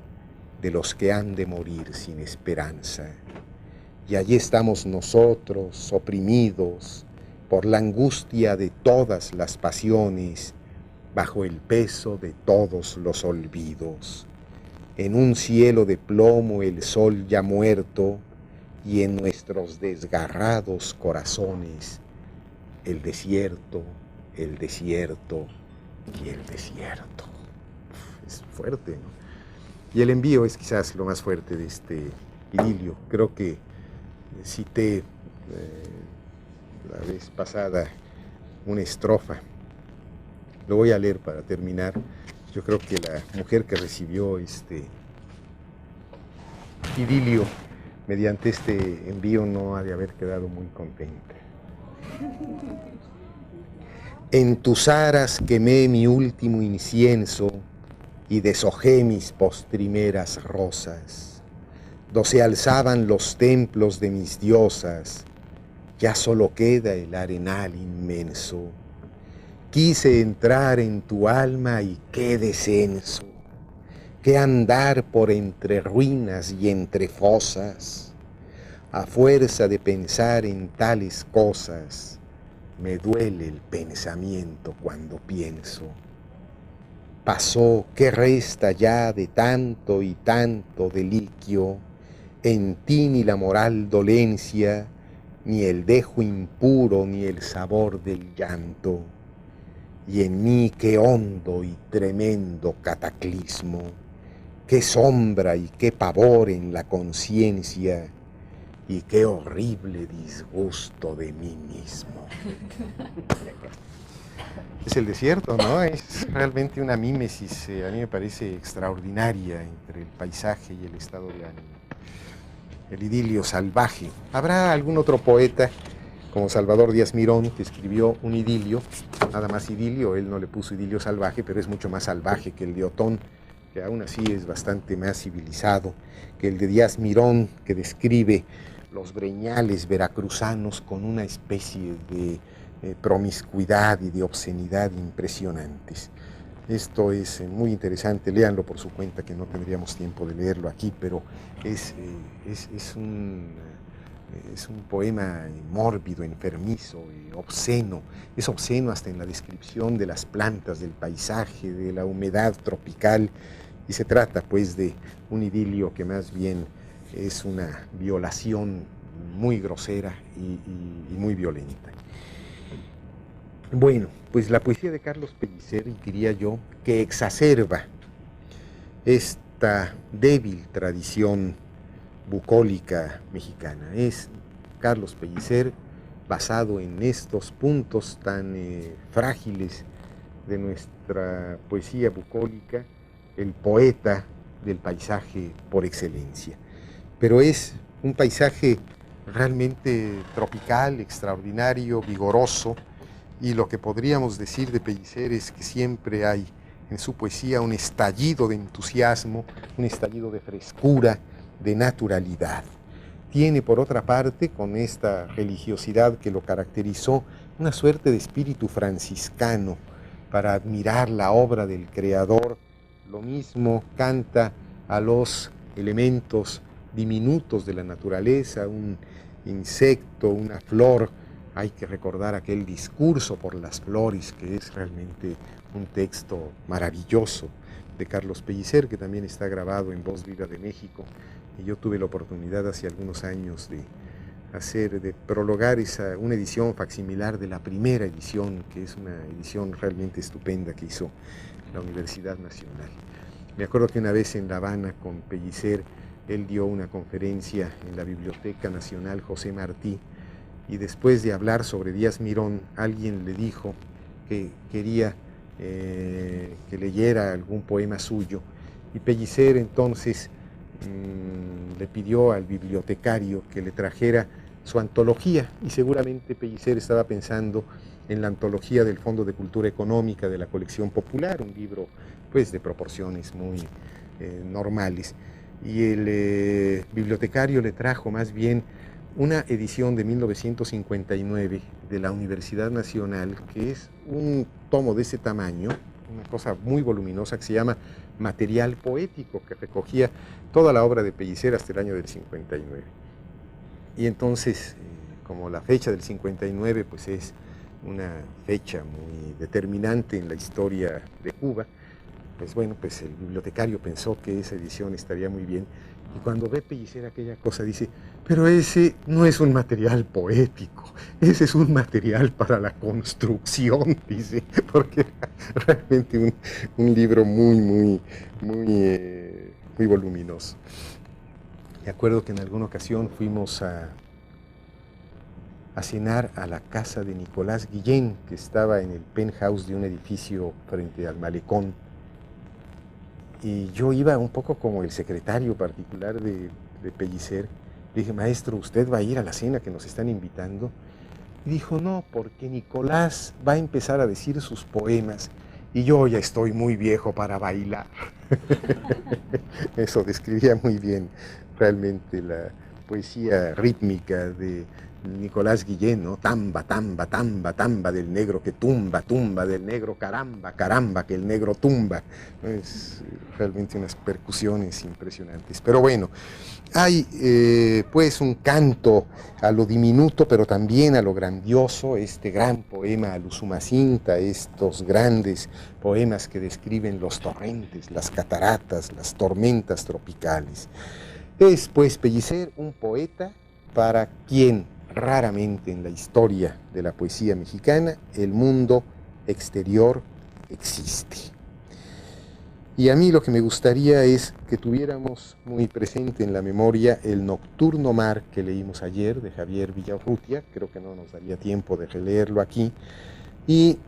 de los que han de morir sin esperanza. Y allí estamos nosotros, oprimidos por la angustia de todas las pasiones, bajo el peso de todos los olvidos. En un cielo de plomo el sol ya muerto, y en nuestros desgarrados corazones el desierto y el desierto. Es fuerte, ¿no? Y el envío es quizás lo más fuerte de este idilio. Creo que cité la vez pasada una estrofa. Lo voy a leer para terminar. Yo creo que la mujer que recibió este idilio mediante este envío no ha de haber quedado muy contenta. En tus aras quemé mi último incienso y deshojé mis postrimeras rosas. Do se alzaban los templos de mis diosas, ya solo queda el arenal inmenso. Quise entrar en tu alma y qué descenso, qué andar por entre ruinas y entre fosas. A fuerza de pensar en tales cosas, me duele el pensamiento cuando pienso. Pasó, ¿qué resta ya de tanto y tanto deliquio? En ti ni la moral dolencia, ni el dejo impuro, ni el sabor del llanto. Y en mí qué hondo y tremendo cataclismo, qué sombra y qué pavor en la conciencia, y qué horrible disgusto de mí mismo. Es el desierto, ¿no? Es realmente una mímesis, a mí me parece extraordinaria entre el paisaje y el estado de ánimo. El idilio salvaje. ¿Habrá algún otro poeta, como Salvador Díaz Mirón, que escribió un idilio, nada más idilio? Él no le puso idilio salvaje, pero es mucho más salvaje que el de Otón, que aún así es bastante más civilizado que el de Díaz Mirón, que describe los breñales veracruzanos con una especie de promiscuidad y de obscenidad impresionantes. Esto es muy interesante, léanlo por su cuenta, que no tendríamos tiempo de leerlo aquí, pero es un poema mórbido, enfermizo, obsceno. Es obsceno hasta en la descripción de las plantas, del paisaje, de la humedad tropical, y se trata pues de un idilio que más bien es una violación muy grosera y muy violenta. Bueno, pues la poesía de Carlos Pellicer, diría yo, que exacerba esta débil tradición bucólica mexicana. Es Carlos Pellicer, basado en estos puntos tan frágiles de nuestra poesía bucólica, el poeta del paisaje por excelencia. Pero es un paisaje realmente tropical, extraordinario, vigoroso, y lo que podríamos decir de Pellicer es que siempre hay en su poesía un estallido de entusiasmo, un estallido de frescura, de naturalidad. Tiene, por otra parte, con esta religiosidad que lo caracterizó, una suerte de espíritu franciscano para admirar la obra del Creador. Lo mismo canta a los elementos diminutos de la naturaleza, un insecto, una flor. Hay que recordar aquel discurso por las flores, que es realmente un texto maravilloso de Carlos Pellicer, que también está grabado en Voz Viva de México. Y yo tuve la oportunidad hace algunos años de de prologar una edición facsimilar de la primera edición, que es una edición realmente estupenda que hizo la Universidad Nacional. Me acuerdo que una vez en La Habana con Pellicer, él dio una conferencia en la Biblioteca Nacional José Martí, y después de hablar sobre Díaz Mirón, alguien le dijo que quería que leyera algún poema suyo, y Pellicer entonces le pidió al bibliotecario que le trajera su antología, y seguramente Pellicer estaba pensando en la antología del Fondo de Cultura Económica de la Colección Popular, un libro pues de proporciones muy normales, y el bibliotecario le trajo más bien una edición de 1959 de la Universidad Nacional, que es un tomo de ese tamaño, una cosa muy voluminosa que se llama Material Poético, que recogía toda la obra de Pellicer hasta el año del 59. Y entonces, como la fecha del 59 pues es una fecha muy determinante en la historia de Cuba, pues bueno, pues el bibliotecario pensó que esa edición estaría muy bien, y cuando ve Pellicer aquella cosa dice, pero ese no es un material poético, ese es un material para la construcción, dice, porque era realmente un libro muy voluminoso. Me acuerdo que en alguna ocasión fuimos a cenar a la casa de Nicolás Guillén, que estaba en el penthouse de un edificio frente al malecón, y yo iba un poco como el secretario particular de Pellicer. Le dije, maestro, ¿usted va a ir a la cena que nos están invitando? Y dijo, no, porque Nicolás va a empezar a decir sus poemas y yo ya estoy muy viejo para bailar. Eso describía muy bien realmente la poesía rítmica de Nicolás Guillén, ¿no? Tamba, tamba, tamba, tamba del negro que tumba, tumba del negro, caramba, caramba, que el negro tumba. Es realmente unas percusiones impresionantes. Pero bueno, hay pues un canto a lo diminuto, pero también a lo grandioso, este gran poema al Usumacinta, estos grandes poemas que describen los torrentes, las cataratas, las tormentas tropicales. Es pues Pellicer un poeta para quien raramente en la historia de la poesía mexicana el mundo exterior existe. Y a mí lo que me gustaría es que tuviéramos muy presente en la memoria el Nocturno Mar que leímos ayer de Javier Villaurrutia, creo que no nos daría tiempo de releerlo aquí, y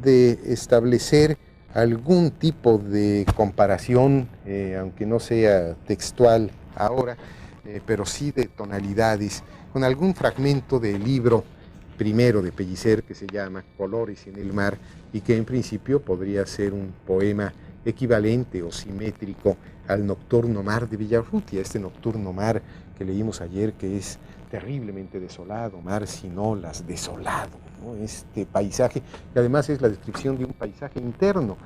de establecer algún tipo de comparación, aunque no sea textual ahora, pero sí de tonalidades, con algún fragmento del libro primero de Pellicer que se llama Colores en el Mar, y que en principio podría ser un poema equivalente o simétrico al Nocturno Mar de Villaurrutia, este Nocturno Mar que leímos ayer, que es terriblemente desolado, mar sin olas, desolado, ¿no? Este paisaje, que además es la descripción de un paisaje interno.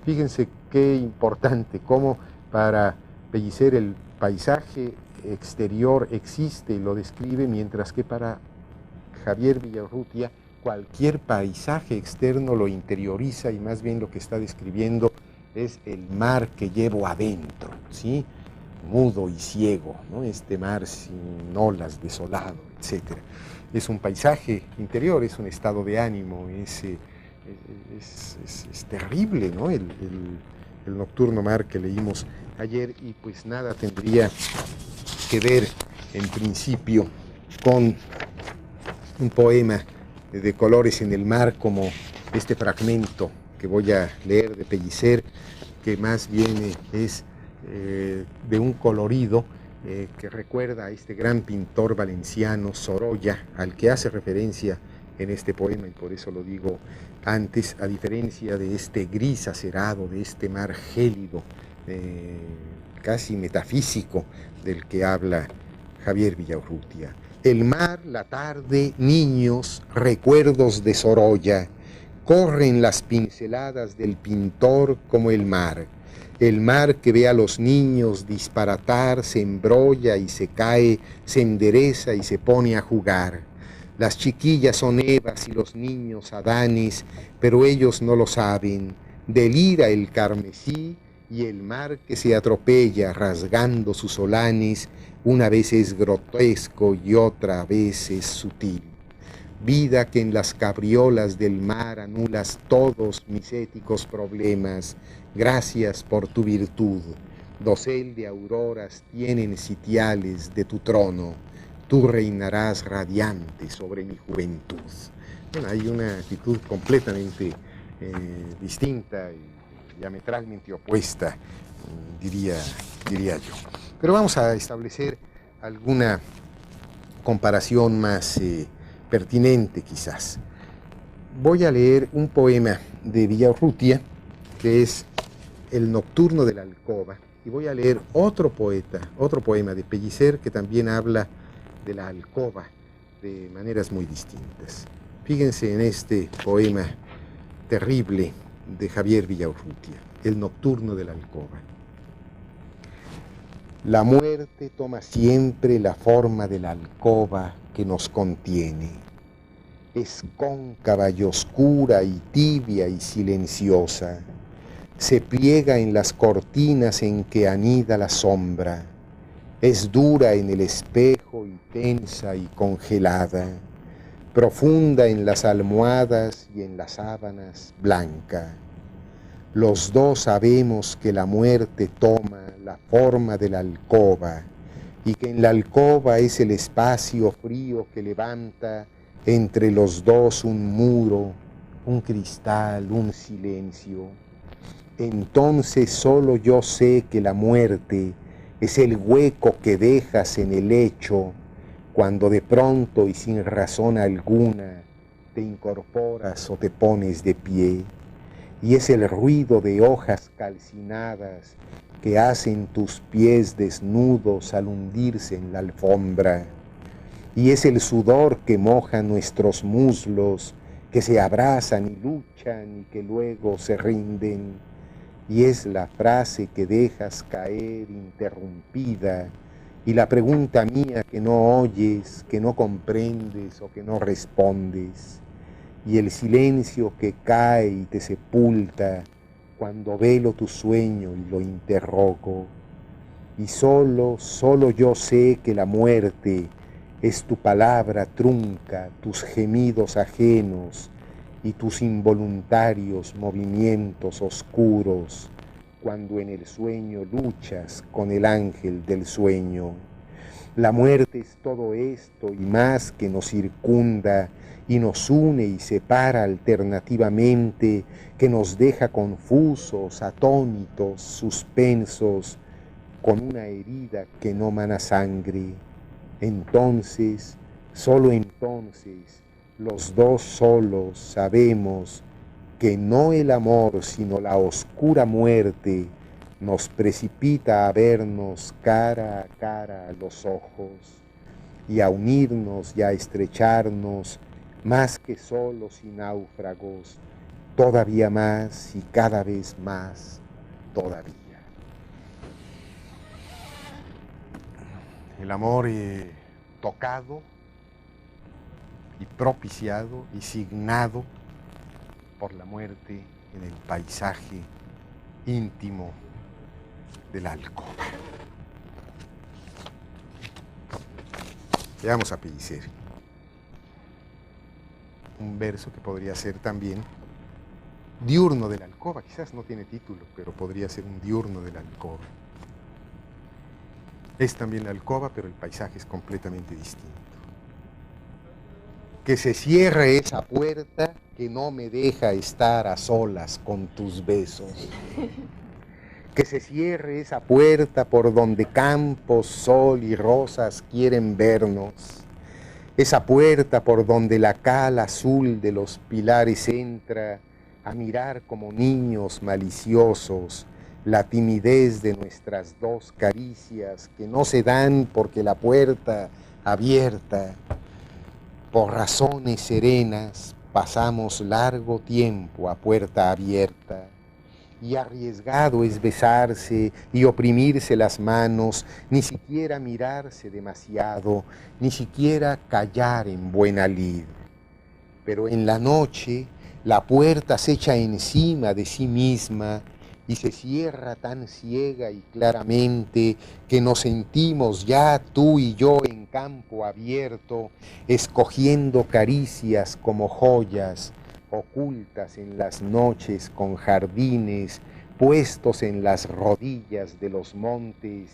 Fíjense qué importante, cómo para Pellicer el paisaje exterior existe y lo describe, mientras que para Javier Villaurrutia cualquier paisaje externo lo interioriza, y más bien lo que está describiendo es el mar que llevo adentro, ¿sí? Mudo y ciego, ¿no? Este mar sin olas, desolado, etc. Es un paisaje interior, es un estado de ánimo, es terrible, ¿no? El Nocturno Mar que leímos ayer, y pues nada tendría que ver en principio con un poema de Colores en el Mar como este fragmento que voy a leer de Pellicer, que más bien es de un colorido que recuerda a este gran pintor valenciano Sorolla, al que hace referencia en este poema, y por eso lo digo antes, a diferencia de este gris acerado, de este mar gélido, casi metafísico, del que habla Javier Villaurrutia. El mar, la tarde, niños, recuerdos de Sorolla, corren las pinceladas del pintor como el mar que ve a los niños disparatar, se embrolla y se cae, se endereza y se pone a jugar. Las chiquillas son Evas y los niños Adanes, pero ellos no lo saben. Delira el carmesí y el mar que se atropella rasgando sus solanes, una vez es grotesco y otra vez es sutil. Vida que en las cabriolas del mar anulas todos mis éticos problemas, gracias por tu virtud. Dosel de auroras tienen sitiales de tu trono, tú reinarás radiante sobre mi juventud. Bueno, hay una actitud completamente distinta y diametralmente opuesta, diría yo. Pero vamos a establecer alguna comparación más pertinente quizás. Voy a leer un poema de Villaurrutia, que es El Nocturno de la Alcoba, y voy a leer otro poema de Pellicer que también habla de la alcoba de maneras muy distintas. Fíjense en este poema terrible de Javier Villaurrutia, El Nocturno de la Alcoba. La muerte toma siempre la forma de la alcoba que nos contiene. Es cóncava y oscura y tibia y silenciosa. Se pliega en las cortinas en que anida la sombra. Es dura en el espejo y tensa y congelada. Profunda en las almohadas y en las sábanas blanca. Los dos sabemos que la muerte toma la forma de la alcoba y que en la alcoba es el espacio frío que levanta entre los dos un muro, un cristal, un silencio. Entonces solo yo sé que la muerte es el hueco que dejas en el lecho cuando de pronto y sin razón alguna te incorporas o te pones de pie. Y es el ruido de hojas calcinadas que hacen tus pies desnudos al hundirse en la alfombra. Y es el sudor que moja nuestros muslos, que se abrazan y luchan y que luego se rinden. Y es la frase que dejas caer interrumpida y la pregunta mía que no oyes, que no comprendes o que no respondes. Y el silencio que cae y te sepulta cuando velo tu sueño y lo interrogo. Y solo yo sé que la muerte es tu palabra trunca, tus gemidos ajenos y tus involuntarios movimientos oscuros, cuando en el sueño luchas con el ángel del sueño. La muerte es todo esto y más que nos circunda y nos une y separa alternativamente, que nos deja confusos, atónitos, suspensos, con una herida que no mana sangre. Entonces, solo entonces, los dos solos sabemos que no el amor, sino la oscura muerte nos precipita a vernos cara a cara a los ojos y a unirnos y a estrecharnos más que solos y náufragos, todavía más y cada vez más todavía. El amor tocado y propiciado y signado por la muerte en el paisaje íntimo de la alcoba. Veamos a Pellicer. Un verso que podría ser también diurno de la alcoba, quizás no tiene título, pero podría ser un diurno de la alcoba. Es también la alcoba, pero el paisaje es completamente distinto. Que se cierre esa puerta que no me deja estar a solas con tus besos. Que se cierre esa puerta por donde campos, sol y rosas quieren vernos. Esa puerta por donde la cal azul de los pilares entra a mirar como niños maliciosos la timidez de nuestras dos caricias que no se dan porque la puerta abierta. Por razones serenas pasamos largo tiempo a puerta abierta y arriesgado es besarse y oprimirse las manos, ni siquiera mirarse demasiado, ni siquiera callar en buena lid. Pero en la noche la puerta se echa encima de sí misma y se cierra tan ciega y claramente que nos sentimos ya tú y yo en campo abierto, escogiendo caricias como joyas, ocultas en las noches con jardines, puestos en las rodillas de los montes,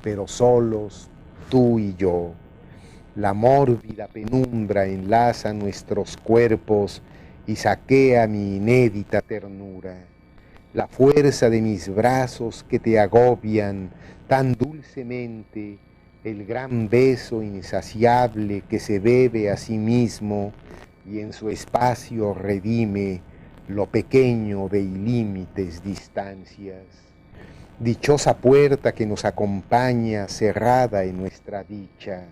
pero solos tú y yo. La mórbida penumbra enlaza nuestros cuerpos y saquea mi inédita ternura. La fuerza de mis brazos que te agobian tan dulcemente, el gran beso insaciable que se bebe a sí mismo y en su espacio redime lo pequeño de ilímites distancias. Dichosa puerta que nos acompaña cerrada en nuestra dicha.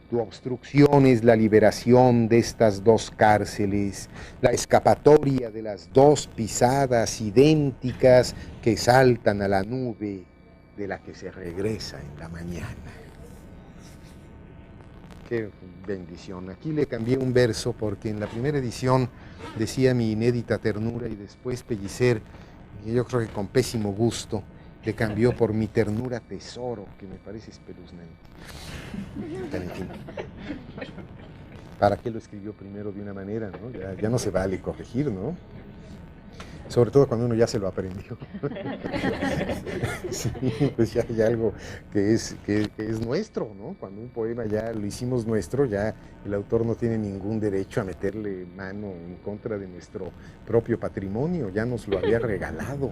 Tu obstrucción es la liberación de estas dos cárceles, la escapatoria de las dos pisadas idénticas que saltan a la nube de la que se regresa en la mañana. Qué bendición. Aquí le cambié un verso porque en la primera edición decía mi inédita ternura y después Pellicer, y yo creo que con pésimo gusto, le cambió por mi ternura tesoro, que me parece espeluznante. Pero en fin, ¿para qué lo escribió primero de una manera, no? Ya no se vale corregir, ¿no? Sobre todo cuando uno ya se lo aprendió. Sí, pues ya hay algo que es nuestro, ¿no? Cuando un poema ya lo hicimos nuestro, ya el autor no tiene ningún derecho a meterle mano en contra de nuestro propio patrimonio, ya nos lo había regalado.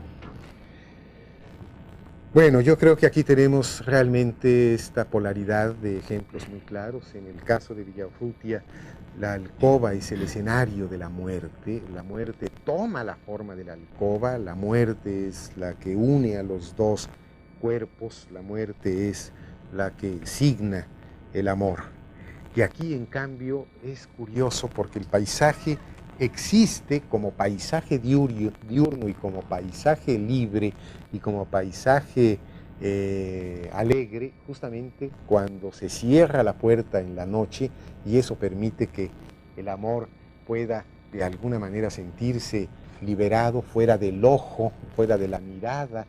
Bueno, yo creo que aquí tenemos realmente esta polaridad de ejemplos muy claros. En el caso de Villaurrutia, la alcoba es el escenario de la muerte toma la forma de la alcoba, la muerte es la que une a los dos cuerpos, la muerte es la que signa el amor. Y aquí, en cambio, es curioso porque el paisaje existe como paisaje diurno y como paisaje libre y como paisaje alegre, justamente cuando se cierra la puerta en la noche, y eso permite que el amor pueda de alguna manera sentirse liberado fuera del ojo, fuera de la mirada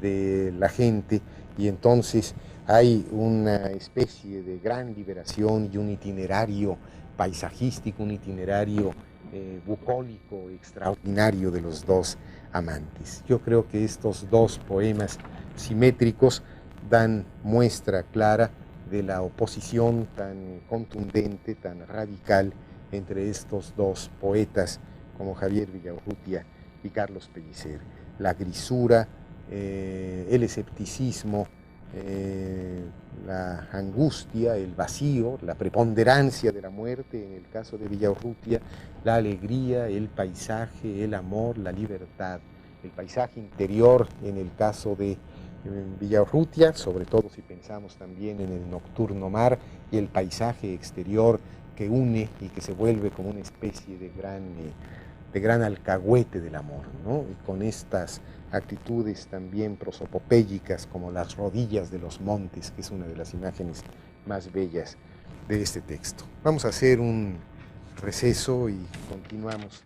de la gente, y entonces hay una especie de gran liberación y un itinerario paisajístico, un itinerario bucólico extraordinario de los dos amantes. Yo creo que estos dos poemas simétricos dan muestra clara de la oposición tan contundente, tan radical entre estos dos poetas como Javier Villaurrutia y Carlos Pellicer. La grisura, el escepticismo, la angustia, el vacío, la preponderancia de la muerte en el caso de Villaurrutia, la alegría, el paisaje, el amor, la libertad, el paisaje interior en el caso de Villaurrutia, sobre todo si pensamos también en el nocturno mar, y el paisaje exterior que une y que se vuelve como una especie de gran alcahuete del amor, ¿no? Y con estas actitudes también prosopopélicas como las rodillas de los montes, que es una de las imágenes más bellas de este texto. Vamos a hacer un receso y continuamos